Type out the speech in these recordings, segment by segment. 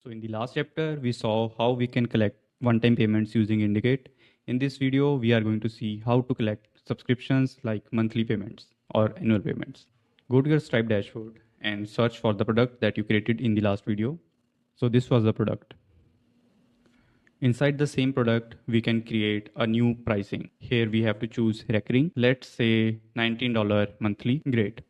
So in the last chapter, we saw how we can collect one-time payments using Indicate. In this video, we are going to see how to collect subscriptions like monthly payments or annual payments. Go to your Stripe dashboard and search for the product that you created in the last video. So this was the product. Inside the same product, we can create a new pricing. Here we have to choose recurring. Let's say $19 monthly. Great.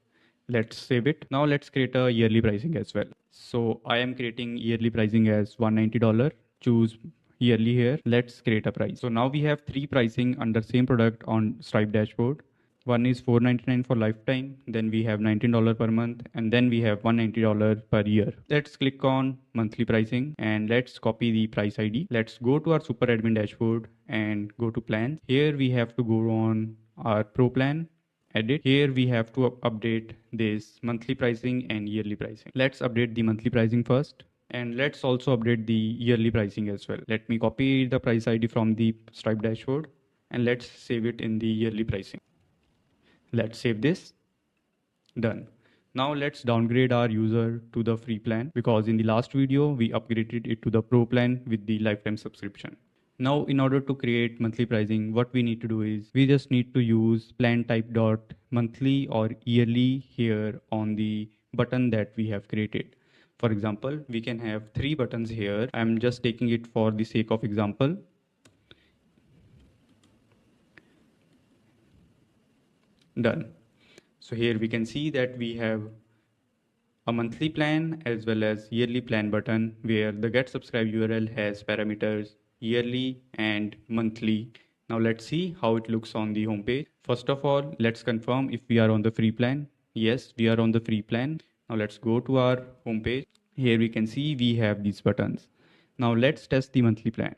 Let's save it. Now let's create a yearly pricing as well. So I am creating yearly pricing as $190. Choose yearly here. Let's create a price. So now we have three pricing under same product on Stripe dashboard. One is $499 for lifetime, then we have $19 per month, and then we have $190 per year. Let's click on monthly pricing and let's copy the price ID. Let's go to our super admin dashboard and go to plans. Here we have to go on our pro plan, edit. Here we have to update this monthly pricing and yearly pricing. Let's update the monthly pricing first. And let's also update the yearly pricing as well. Let me copy the price ID from the Stripe dashboard and let's save it in the yearly pricing. Let's save this. Done. Now let's downgrade our user to the free plan because in the last video we upgraded it to the pro plan with the lifetime subscription. Now in order to create monthly pricing, what we need to do is we just need to use plan type dot monthly or yearly here on the button that we have created. For example, we can have three buttons here. I'm just taking it for the sake of example. Done. So here we can see that we have a monthly plan as well as yearly plan button where the get subscribe URL has parameters yearly and monthly. Now let's see how it looks on the home page. First of all, let's confirm if we are on the free plan. Yes, we are on the free plan. Now let's go to our home page. Here we can see we have these buttons. Now let's test the monthly plan.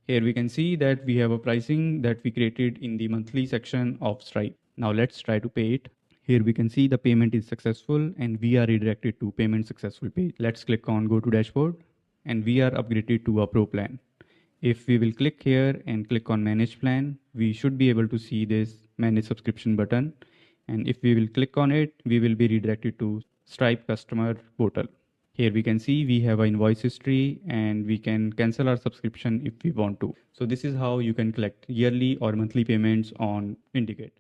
Here we can see that we have a pricing that we created in the monthly section of Stripe. Now let's try to pay it. Here we can see the payment is successful and we are redirected to payment successful page. Let's click on go to dashboard and we are upgraded to a pro plan. If we will click here and click on manage plan, we should be able to see this manage subscription button. And if we will click on it, we will be redirected to Stripe customer portal. Here we can see we have an invoice history and we can cancel our subscription if we want to. So this is how you can collect yearly or monthly payments on Indicate.